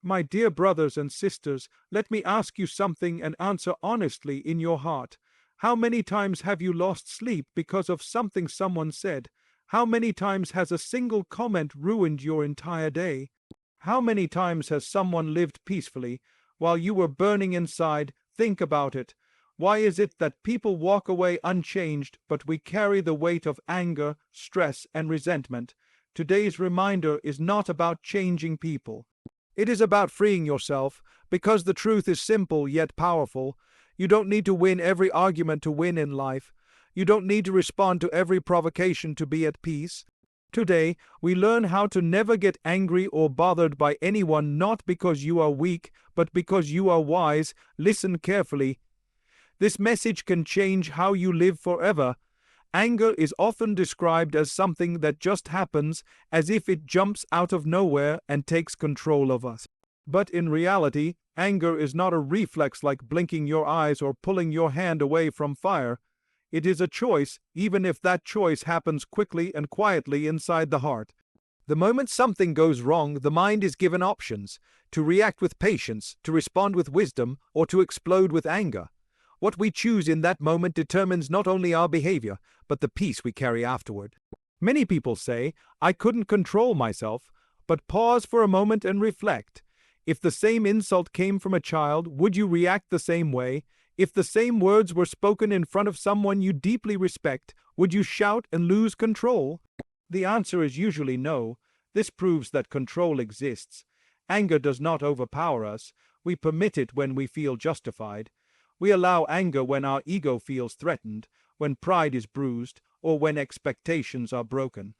My dear brothers and sisters, let me ask you something and answer honestly in your heart. How many times have you lost sleep because of something someone said? How many times has a single comment ruined your entire day? How many times has someone lived peacefully while you were burning inside? Think about it. Why is it that people walk away unchanged, but we carry the weight of anger, stress, and resentment? Today's reminder is not about changing people. It is about freeing yourself, because the truth is simple yet powerful. You don't need to win every argument to win in life. You don't need to respond to every provocation to be at peace. Today, we learn how to never get angry or bothered by anyone, not because you are weak, but because you are wise. Listen carefully. This message can change how you live forever. Anger is often described as something that just happens, as if it jumps out of nowhere and takes control of us. But in reality, anger is not a reflex like blinking your eyes or pulling your hand away from fire. It is a choice, even if that choice happens quickly and quietly inside the heart. The moment something goes wrong, the mind is given options: to react with patience, to respond with wisdom, or to explode with anger. What we choose in that moment determines not only our behavior, but the peace we carry afterward. Many people say, "I couldn't control myself," but pause for a moment and reflect. If the same insult came from a child, would you react the same way? If the same words were spoken in front of someone you deeply respect, would you shout and lose control? The answer is usually no. This proves that control exists. Anger does not overpower us. We permit it when we feel justified. We allow anger when our ego feels threatened, when pride is bruised, or when expectations are broken.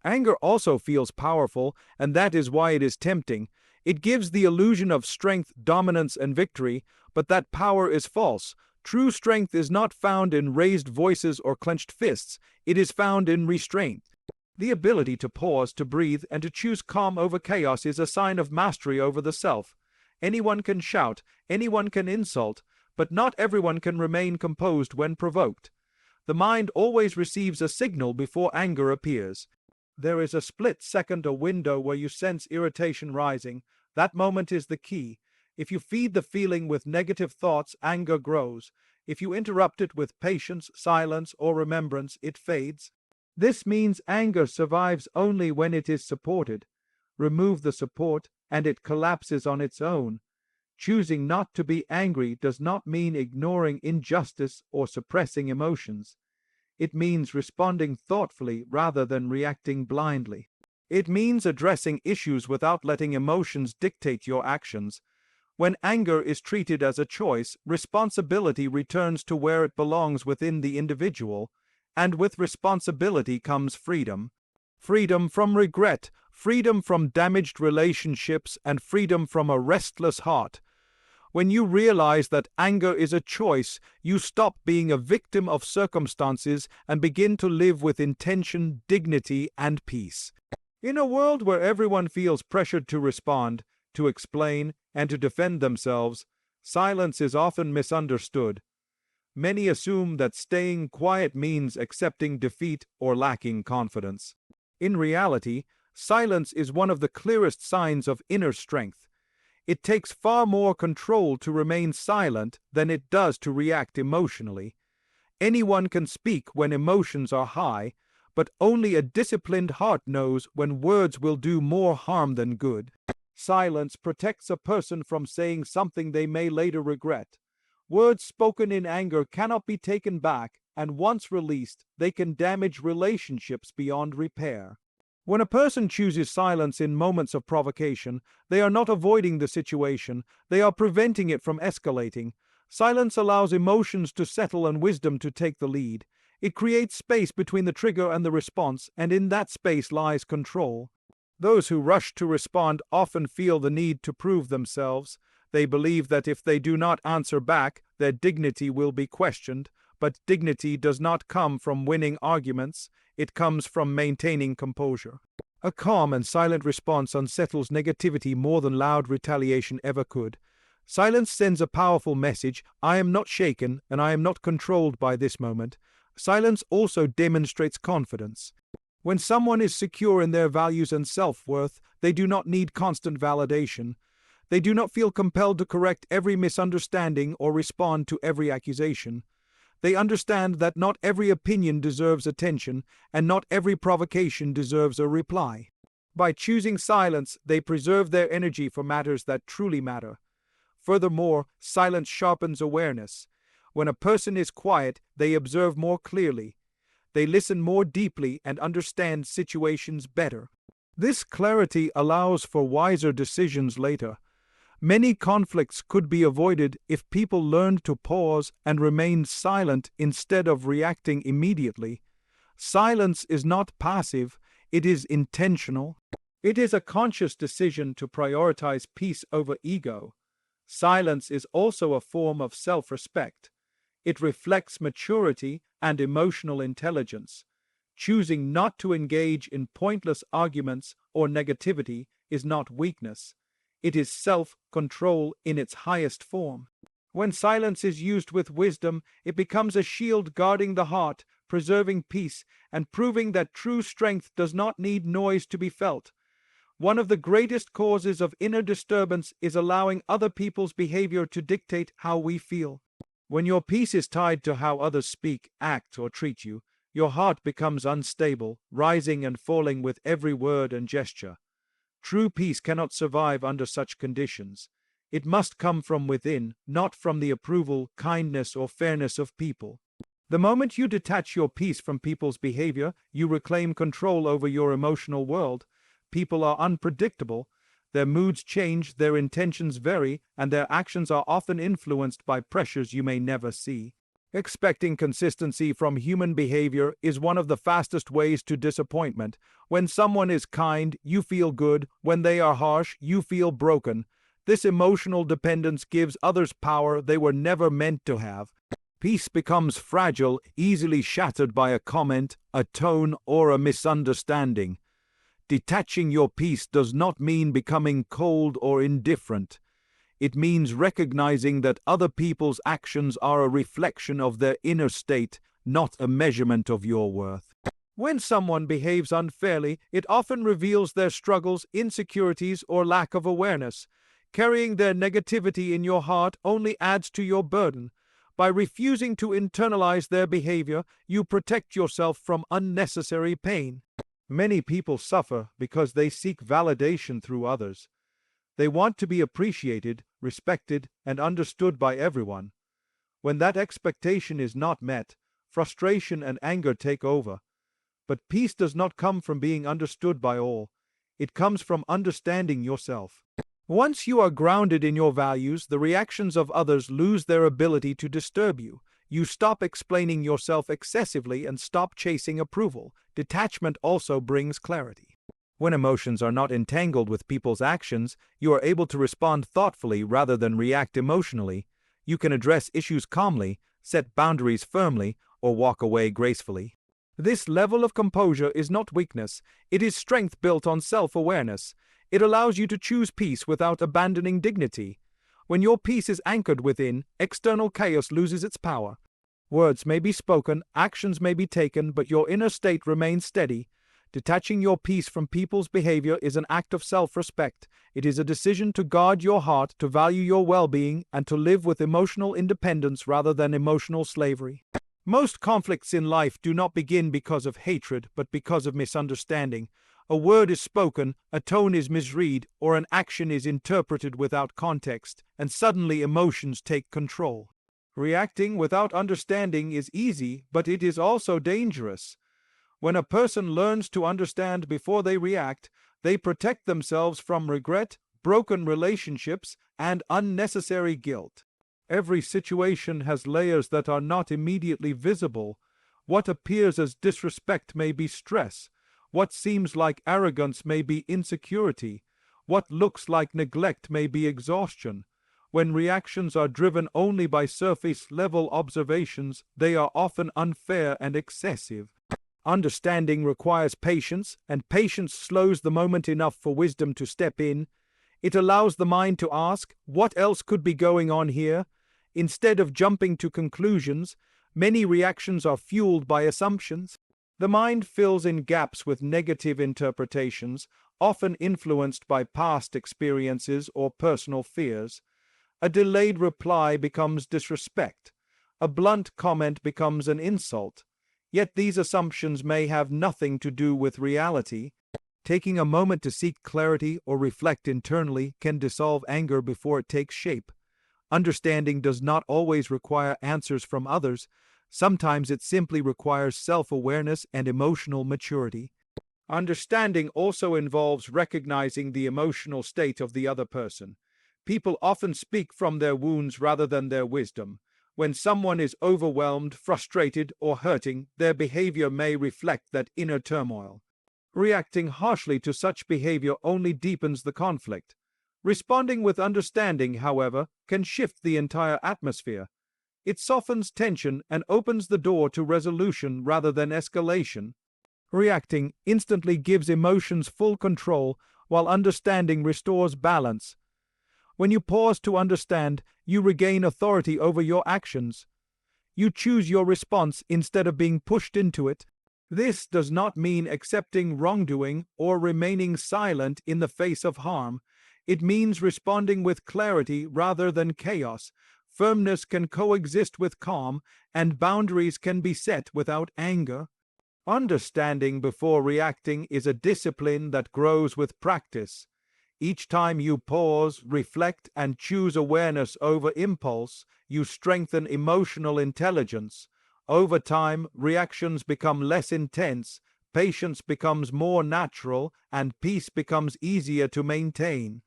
Anger also feels powerful, and that is why it is tempting. It gives the illusion of strength, dominance, and victory, but that power is false. True strength is not found in raised voices or clenched fists. It is found in restraint. The ability to pause, to breathe, and to choose calm over chaos is a sign of mastery over the self. Anyone can shout, anyone can insult, but not everyone can remain composed when provoked. The mind always receives a signal before anger appears. There is a split second, a window where you sense irritation rising. That moment is the key. If you feed the feeling with negative thoughts, anger grows. If you interrupt it with patience, silence, or remembrance, it fades. This means anger survives only when it is supported. Remove the support, and it collapses on its own. Choosing not to be angry does not mean ignoring injustice or suppressing emotions. It means responding thoughtfully rather than reacting blindly. It means addressing issues without letting emotions dictate your actions. When anger is treated as a choice, responsibility returns to where it belongs within the individual, and with responsibility comes freedom. Freedom from regret, freedom from damaged relationships, and freedom from a restless heart. When you realize that anger is a choice, you stop being a victim of circumstances and begin to live with intention, dignity, and peace. In a world where everyone feels pressured to respond, to explain, and to defend themselves, silence is often misunderstood. Many assume that staying quiet means accepting defeat or lacking confidence. In reality, silence is one of the clearest signs of inner strength. It takes far more control to remain silent than it does to react emotionally. Anyone can speak when emotions are high, but only a disciplined heart knows when words will do more harm than good. Silence protects a person from saying something they may later regret. Words spoken in anger cannot be taken back, and once released, they can damage relationships beyond repair. When a person chooses silence in moments of provocation, they are not avoiding the situation, they are preventing it from escalating. Silence allows emotions to settle and wisdom to take the lead. It creates space between the trigger and the response, and in that space lies control. Those who rush to respond often feel the need to prove themselves. They believe that if they do not answer back, their dignity will be questioned. But dignity does not come from winning arguments, it comes from maintaining composure. A calm and silent response unsettles negativity more than loud retaliation ever could. Silence sends a powerful message: I am not shaken and I am not controlled by this moment. Silence also demonstrates confidence. When someone is secure in their values and self-worth, they do not need constant validation. They do not feel compelled to correct every misunderstanding or respond to every accusation. They understand that not every opinion deserves attention, and not every provocation deserves a reply. By choosing silence, they preserve their energy for matters that truly matter. Furthermore, silence sharpens awareness. When a person is quiet, they observe more clearly. They listen more deeply and understand situations better. This clarity allows for wiser decisions later. Many conflicts could be avoided if people learned to pause and remain silent instead of reacting immediately. Silence is not passive, it is intentional. It is a conscious decision to prioritize peace over ego. Silence is also a form of self-respect. It reflects maturity and emotional intelligence. Choosing not to engage in pointless arguments or negativity is not weakness. It is self-control in its highest form. When silence is used with wisdom, it becomes a shield guarding the heart, preserving peace, and proving that true strength does not need noise to be felt. One of the greatest causes of inner disturbance is allowing other people's behavior to dictate how we feel. When your peace is tied to how others speak, act, or treat you, your heart becomes unstable, rising and falling with every word and gesture. True peace cannot survive under such conditions. It must come from within, not from the approval, kindness, or fairness of people. The moment you detach your peace from people's behavior, you reclaim control over your emotional world. People are unpredictable. Their moods change, their intentions vary, and their actions are often influenced by pressures you may never see. Expecting consistency from human behavior is one of the fastest ways to disappointment. When someone is kind, you feel good. When they are harsh, you feel broken. This emotional dependence gives others power they were never meant to have. Peace becomes fragile, easily shattered by a comment, a tone, or a misunderstanding. Detaching your peace does not mean becoming cold or indifferent. It means recognizing that other people's actions are a reflection of their inner state, not a measurement of your worth. When someone behaves unfairly, it often reveals their struggles, insecurities, or lack of awareness. Carrying their negativity in your heart only adds to your burden. By refusing to internalize their behavior, you protect yourself from unnecessary pain. Many people suffer because they seek validation through others. They want to be appreciated, respected, and understood by everyone. When that expectation is not met, frustration and anger take over. But peace does not come from being understood by all. It comes from understanding yourself. Once you are grounded in your values, the reactions of others lose their ability to disturb you. You stop explaining yourself excessively and stop chasing approval. Detachment also brings clarity. When emotions are not entangled with people's actions, you are able to respond thoughtfully rather than react emotionally. You can address issues calmly, set boundaries firmly, or walk away gracefully. This level of composure is not weakness, it is strength built on self-awareness. It allows you to choose peace without abandoning dignity. When your peace is anchored within, external chaos loses its power. Words may be spoken, actions may be taken, but your inner state remains steady. Detaching your peace from people's behavior is an act of self-respect. It is a decision to guard your heart, to value your well-being, and to live with emotional independence rather than emotional slavery. Most conflicts in life do not begin because of hatred, but because of misunderstanding. A word is spoken, a tone is misread, or an action is interpreted without context, and suddenly emotions take control. Reacting without understanding is easy, but it is also dangerous. When a person learns to understand before they react, they protect themselves from regret, broken relationships, and unnecessary guilt. Every situation has layers that are not immediately visible. What appears as disrespect may be stress. What seems like arrogance may be insecurity. What looks like neglect may be exhaustion. When reactions are driven only by surface-level observations, they are often unfair and excessive. Understanding requires patience, and patience slows the moment enough for wisdom to step in. It allows the mind to ask, what else could be going on here? Instead of jumping to conclusions, many reactions are fueled by assumptions. The mind fills in gaps with negative interpretations, often influenced by past experiences or personal fears. A delayed reply becomes disrespect. A blunt comment becomes an insult. Yet these assumptions may have nothing to do with reality. Taking a moment to seek clarity or reflect internally can dissolve anger before it takes shape. Understanding does not always require answers from others. Sometimes it simply requires self-awareness and emotional maturity. Understanding also involves recognizing the emotional state of the other person. People often speak from their wounds rather than their wisdom. When someone is overwhelmed, frustrated, or hurting, their behavior may reflect that inner turmoil. Reacting harshly to such behavior only deepens the conflict. Responding with understanding, however, can shift the entire atmosphere. It softens tension and opens the door to resolution rather than escalation. Reacting instantly gives emotions full control, while understanding restores balance. When you pause to understand, you regain authority over your actions. You choose your response instead of being pushed into it. This does not mean accepting wrongdoing or remaining silent in the face of harm. It means responding with clarity rather than chaos. Firmness can coexist with calm, and boundaries can be set without anger. Understanding before reacting is a discipline that grows with practice. Each time you pause, reflect, and choose awareness over impulse, you strengthen emotional intelligence. Over time, reactions become less intense, patience becomes more natural, and peace becomes easier to maintain.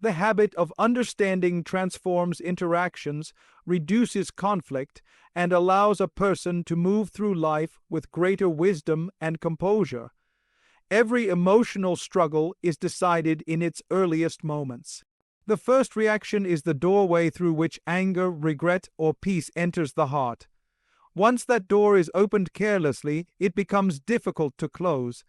The habit of understanding transforms interactions, reduces conflict, and allows a person to move through life with greater wisdom and composure. Every emotional struggle is decided in its earliest moments. The first reaction is the doorway through which anger, regret, or peace enters the heart. Once that door is opened carelessly, it becomes difficult to close.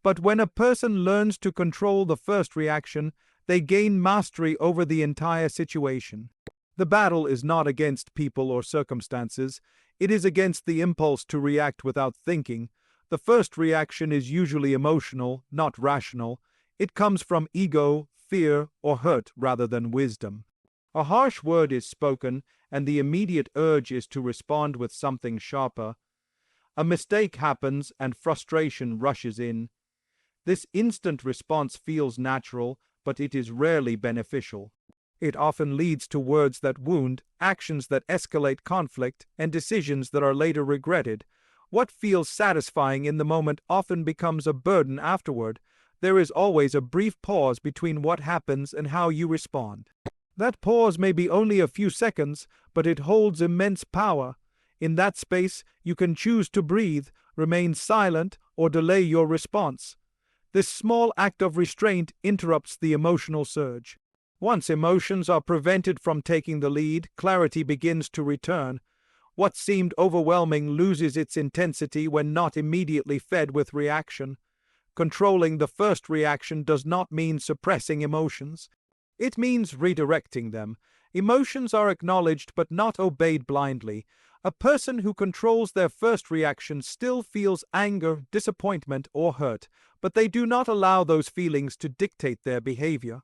But when a person learns to control the first reaction, they gain mastery over the entire situation. The battle is not against people or circumstances. It is against the impulse to react without thinking. The first reaction is usually emotional, not rational. It comes from ego, fear, or hurt rather than wisdom. A harsh word is spoken, and the immediate urge is to respond with something sharper. A mistake happens, and frustration rushes in. This instant response feels natural, but it is rarely beneficial. It often leads to words that wound, actions that escalate conflict, and decisions that are later regretted. What feels satisfying in the moment often becomes a burden afterward. There is always a brief pause between what happens and how you respond. That pause may be only a few seconds, but it holds immense power. In that space, you can choose to breathe, remain silent, or delay your response. This small act of restraint interrupts the emotional surge. Once emotions are prevented from taking the lead, clarity begins to return. What seemed overwhelming loses its intensity when not immediately fed with reaction. Controlling the first reaction does not mean suppressing emotions. It means redirecting them. Emotions are acknowledged but not obeyed blindly. A person who controls their first reaction still feels anger, disappointment, or hurt, but they do not allow those feelings to dictate their behavior.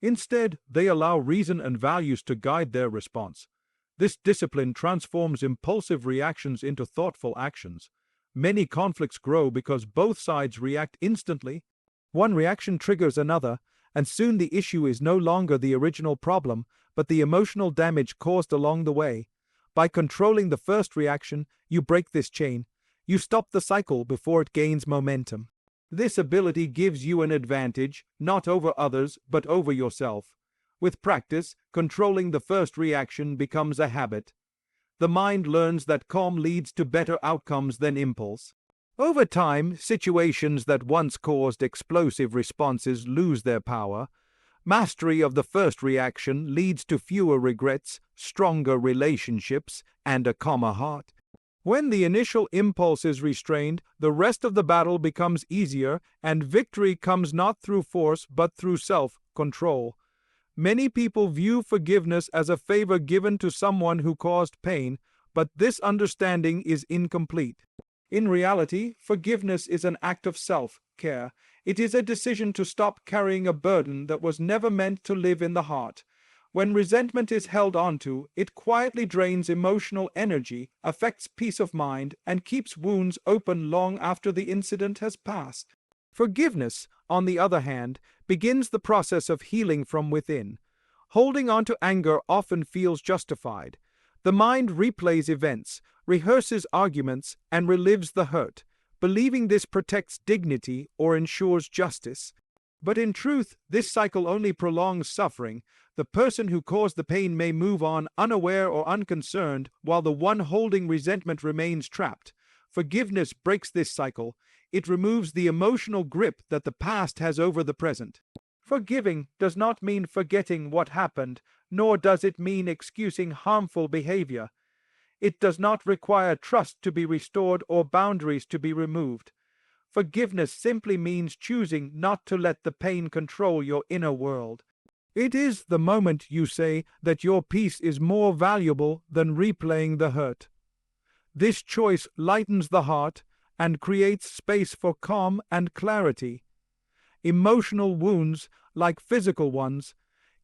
Instead, they allow reason and values to guide their response. This discipline transforms impulsive reactions into thoughtful actions. Many conflicts grow because both sides react instantly. One reaction triggers another, and soon the issue is no longer the original problem, but the emotional damage caused along the way. By controlling the first reaction, you break this chain. You stop the cycle before it gains momentum. This ability gives you an advantage, not over others, but over yourself. With practice, controlling the first reaction becomes a habit. The mind learns that calm leads to better outcomes than impulse. Over time, situations that once caused explosive responses lose their power. Mastery of the first reaction leads to fewer regrets, stronger relationships, and a calmer heart. When the initial impulse is restrained, the rest of the battle becomes easier, and victory comes not through force but through self-control. Many people view forgiveness as a favor given to someone who caused pain, but this understanding is incomplete. In reality, forgiveness is an act of self-care. It is a decision to stop carrying a burden that was never meant to live in the heart. When resentment is held onto, it quietly drains emotional energy, affects peace of mind, and keeps wounds open long after the incident has passed. Forgiveness, on the other hand, begins the process of healing from within. Holding on to anger often feels justified. The mind replays events, rehearses arguments, and relives the hurt, believing this protects dignity or ensures justice. But in truth, this cycle only prolongs suffering. The person who caused the pain may move on unaware or unconcerned, while the one holding resentment remains trapped. Forgiveness breaks this cycle. It removes the emotional grip that the past has over the present. Forgiving does not mean forgetting what happened, nor does it mean excusing harmful behavior. It does not require trust to be restored or boundaries to be removed. Forgiveness simply means choosing not to let the pain control your inner world. It is the moment you say that your peace is more valuable than replaying the hurt. This choice lightens the heart and creates space for calm and clarity. Emotional wounds, like physical ones,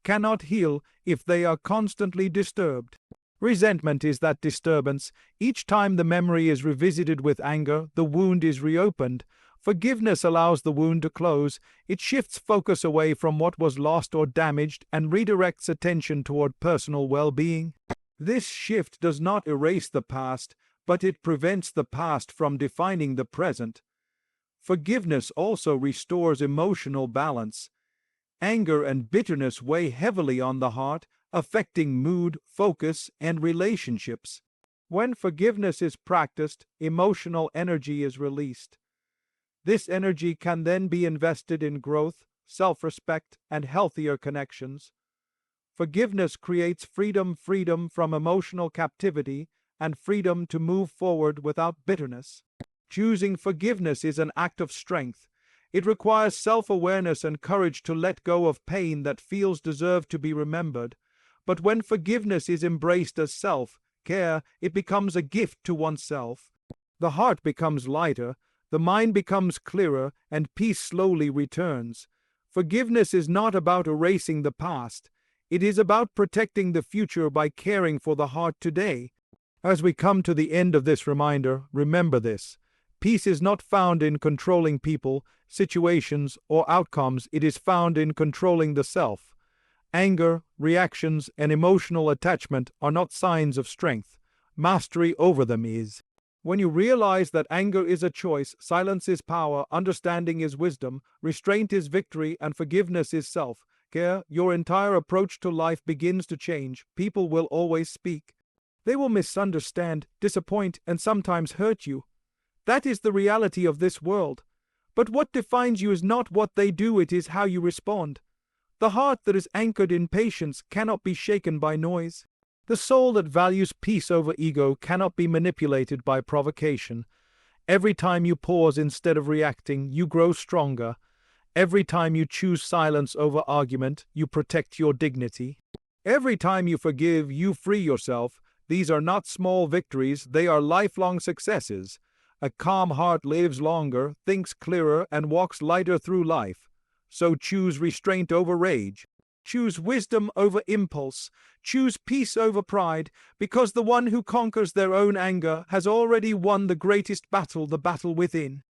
cannot heal if they are constantly disturbed. Resentment is that disturbance. Each time the memory is revisited with anger, the wound is reopened. Forgiveness allows the wound to close. It shifts focus away from what was lost or damaged and redirects attention toward personal well-being. This shift does not erase the past, but it prevents the past from defining the present. Forgiveness also restores emotional balance. Anger and bitterness weigh heavily on the heart, affecting mood, focus, and relationships. When forgiveness is practiced, emotional energy is released. This energy can then be invested in growth, self-respect, and healthier connections. Forgiveness creates freedom from emotional captivity and freedom to move forward without bitterness. Choosing forgiveness is an act of strength. It requires self-awareness and courage to let go of pain that feels deserved to be remembered. But when forgiveness is embraced as self-care, it becomes a gift to oneself. The heart becomes lighter, the mind becomes clearer, and peace slowly returns. Forgiveness is not about erasing the past. It is about protecting the future by caring for the heart today. As we come to the end of this reminder, remember this. Peace is not found in controlling people, situations, or outcomes. It is found in controlling the self. Anger, reactions, and emotional attachment are not signs of strength. Mastery over them is. When you realize that anger is a choice, silence is power, understanding is wisdom, restraint is victory, and forgiveness is self-care, your entire approach to life begins to change. People will always speak. They will misunderstand, disappoint, and sometimes hurt you. That is the reality of this world. But what defines you is not what they do, it is how you respond. The heart that is anchored in patience cannot be shaken by noise. The soul that values peace over ego cannot be manipulated by provocation. Every time you pause instead of reacting, you grow stronger. Every time you choose silence over argument, you protect your dignity. Every time you forgive, you free yourself. These are not small victories, they are lifelong successes. A calm heart lives longer, thinks clearer, and walks lighter through life. So choose restraint over rage. Choose wisdom over impulse. Choose peace over pride, because the one who conquers their own anger has already won the greatest battle, the battle within.